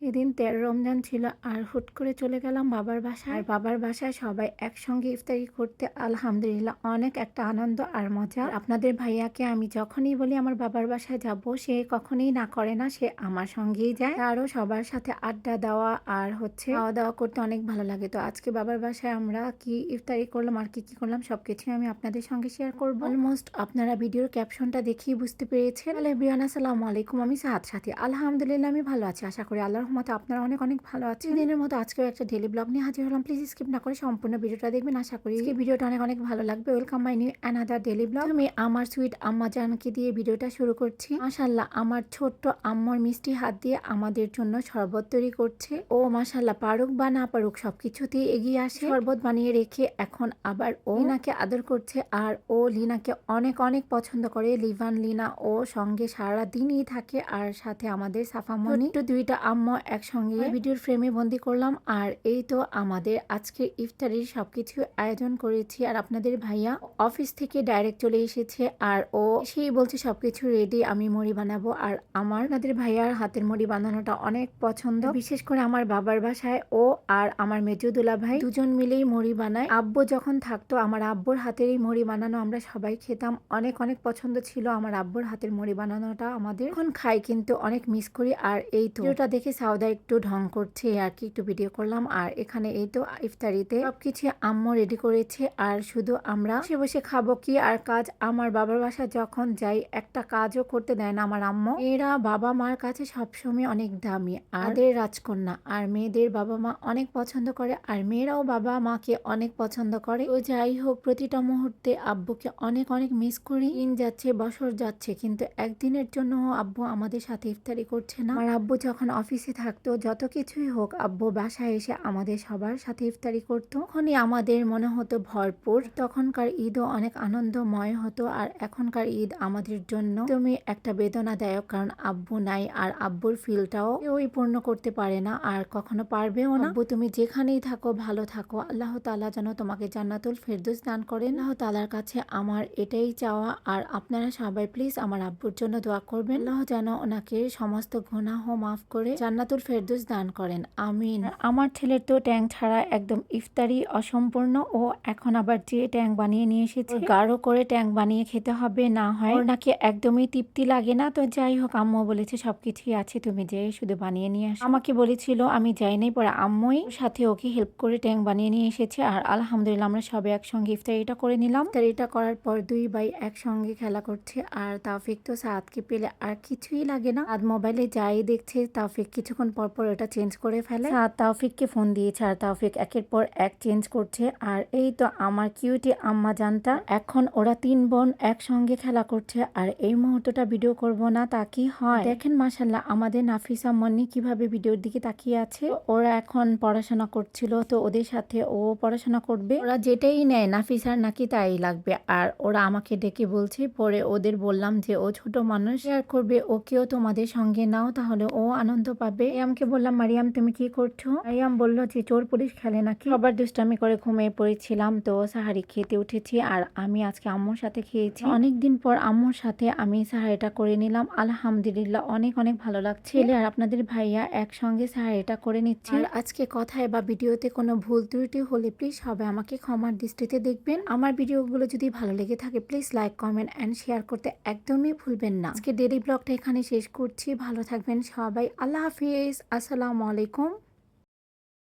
এদিন ১৩ রমজান ছিল আর হুট করে চলে গেলাম বাবার বাসায়। আর বাবার বাসায় সবাই একসঙ্গে ইফতারি করতে আলহামদুলিল্লাহ অনেক একটা আনন্দ আর মজা। আপনাদের ভাইয়াকে আমি যখনই বলি আমার বাবার বাসায় যাব, সে কখনোই না করে না, সে আমার সঙ্গেই যায়। আরও সবার সাথে আড্ডা দেওয়া আর খাওয়া দাওয়া করতে অনেক ভালো লাগে। তো আজকে বাবার বাসায় আমরা কি ইফতারি করলাম আর কি কি করলাম সবকিছু আমি আপনাদের সঙ্গে শেয়ার করব। অলমোস্ট আপনারা ভিডিওর ক্যাপশনটা দেখেই বুঝতে পেরেছেন। হ্যালো এভরিওয়ান, আসসালামু আলাইকুম। আমি সাথী। আলহামদুলিল্লাহ আমি ভালো আছি। আশা করি আল্লাহর রহমতে আপনারা অনেক অনেক ভালো আছেন। দিনের মতো আজকেও একটা ডেইলি ব্লগ নিয়ে হাজির হলাম। প্লিজ স্কিপ না করে সম্পূর্ণ ভিডিওটা দেখবেন। আশা করি ভিডিওটা অনেক অনেক ভালো লাগবে। Welcome my new another daily blog. আমি আমার সুইট আম্মা জানকে দিয়ে ভিডিওটা শুরু করছি। মাশাআল্লাহ আমার ছোট্ট আম্মুর মিষ্টি হাত দিয়ে আমাদের জন্য শরবত তৈরি করছে। ও মাশাআল্লাহ পারুক বা না পারুক সবকিছুতেই এগিয়ে আসে। শরবত বানিয়ে রেখে এখন আবার ও লিনাকে আদর করছে। আর ও লিনাকে অনেক অনেক পছন্দ করে। লিভান লিনা ও সঙ্গে সারা দিনই থাকে। আর সাথে আমাদের সাফামণি, তো দুইটা আম্মু একসঙ্গে ভিডিওর ফ্রেমে বন্দি করলাম। আর এই তো আমাদের আজকে ইফতারির সবকিছু আয়োজন করেছি। আর আপনাদের ভাইয়া অফিস থেকে ডাইরেক্ট চলে এসেছে আর ও সেই বলছে সবকিছু রেডি, আমি মুড়ি বানাবো। আর আপনাদের ভাইয়ার হাতের মুড়ি বানানোটা অনেক পছন্দ, বিশেষ করে আমার বাবার বাসায় ও আর আমার মেজুদুলা ভাই দুজন মিলেই মুড়ি বানায়। আব্বু যখন থাকতো আমার আব্বুর হাতের এই মুড়ি বানানো আমরা সবাই খেতাম, অনেক অনেক পছন্দ ছিল আমার আব্বুর হাতের মুড়ি বানানোটা। আমাদের এখন খাই কিন্তু অনেক মিস করি। আর এই তো ভিডিওটা দেখে সাউদা একটু ঢং করছে আর কি, একটু ভিডিও করলাম। আর এখানে এই তো ইফতারিতে সবকিছু আম্মু রেডি করেছে আর শুধু আমরা বসে বসে খাবো কি আর কাজ। আমার বাবার বাসায় যখন যাই একটা কাজও করতে দেয় না আমার আম্মু। এরা বাবা মার কাছে সবসময় অনেক দামি, আদের রাজকন্যা। আর মেয়েদের বাবা মা অনেক পছন্দ করে আর মেয়েরাও বাবা মাকে অনেক পছন্দ করে। তো যাই হোক প্রতিটা মুহূর্তে আব্বুকে অনেক অনেক মিস করি। দিন যাচ্ছে বছর যাচ্ছে কিন্তু একদিনের জন্য আব্বু আমাদের সাথে ইফতারি করছে না। আমার আব্বু যখন অফিসে থাকতো যত কিছুই হোক আব্বু বাসায় এসে আমাদের সবার সাথে ইফতারি করতো। তখনই আমাদের মনে হতো ভরপুর। তখনকার ঈদও অনেক আনন্দময় হতো। আর এখনকার ঈদ আমাদের জন্য তুমি একটা বেদনাদায়ক, কারণ আব্বু নাই আর আব্বুর ফিলটাও কেউই পূর্ণ করতে পারে না আর কখনো পারবেও না। আব্বু তুমি যেখানেই থাকো ভালো থাকো, আল্লাহ তাআলা যেন তোমাকে জান্নাতুল ফেরদৌস দান করেন। আল্লাহ তাআলার কাছে আমার এটাই চাওয়া। আর আপনারা সবাই প্লিজ আমার আব্বুর জন্য দোয়া করবেন, আল্লাহ যেন ওনাকে সমস্ত গুনাহ মাফ করে জান্নাতুল ফেরদৌস দান করেন, আমিন। আমার ছেলের তো ট্যাং ছাড়া একদম ইফতারি অসম্পূর্ণ। ও এখন আবার যে ট্যাং বানিয়ে নিয়ে এসেছে, গাঢ় করে ট্যাং বানিয়ে খেতে হবে, না হয় ওর নাকি একদমই তৃপ্তি লাগে না। তো যাই হোক আম্মু বলেছে সবকিছুই আছে, তুমি যে শুধু বানিয়ে নিয়ে আসো। আমাকে বলেছিল আমি যাই নাই, পরে আম্মুই সাথে ওকে হেল্প করে ট্যাং বানিয়ে নিয়ে এসেছে। আর আলহামদুলিল্লাহ আমরা সবাই একসঙ্গে ইফতারিটা করে নিলাম। ইফতারিটা করার পর দুই ভাই একসঙ্গে খেলা করছে। আর তাওফিক তো সাদকে পেলে আর কিছুই লাগে না, আর মোবাইলে যাই দেখছে তাওফিক কিছুক্ষণ পর পর ওটা চেঞ্জ করে ফেলে। সাদ তাওফিককে ফোন দিয়েছে আর তাওফিক একের পর এক চেঞ্জ করছে। আর এই তো আমার কিউটি আম্মা জানটা, এখন ওরা তিন বোন একসঙ্গে খেলা করছে। আর এই মুহূর্তটা ভিডিও করব না তা কি হয়। দেখেন মাশাআল্লাহ আমাদের নাফিসা মন্নি কিভাবে ভিডিওর দিকে তাকিয়ে আছে। ওরা এখন পড়াশোনা করছিল, তো ওদের সাথে ও পড়াশোনা করবে। ওরা যেটাই নেয় নাফিসার নাকি তাই লাগবে। আর ওরা আমাকে ডেকে বলছে, পরে ওদের বললাম যে ও ছোট মানুষ, শেয়ার করবে, ওকেও তোমাদের সঙ্গে নাও তাহলে ও আনন্দ পাবে। মারিয়ামকে বললাম মারিয়াম তুমি কি করছো? মারিয়াম বলল যে চোর পুলিশ খেলে নাকি। সবার দুষ্টামি করে ঘুমিয়ে পড়েছিলাম, তো সাহারি খেতে উঠেছি। আর আমি আজকে আম্মুর সাথে খেয়েছি, অনেকদিন পর আম্মুর সাথে আমি সাহারিটা করে নিলাম। আলহামদুলিল্লাহ অনেক অনেক ভালো লাগছে। আর আপনাদের ভাইয়া একসঙ্গে সাহারিটা করে নিচ্ছে। আর আজকে কথায় বা ভিডিওতে কোনো ভুল ত্রুটি হলে প্লিজ সবাই আমাকে ক্ষমার দৃষ্টিতে দেখবেন। আমার ভিডিওগুলো যদি ভালো লেগে থাকে please like comment and share করতে একদমই ভুলবেন না। আজকে ডেইলি ব্লগটা এখানে শেষ করছি। ভালো থাকবেন সবাই, আল্লাহ হাফিজ, আসসালামু আলাইকুম।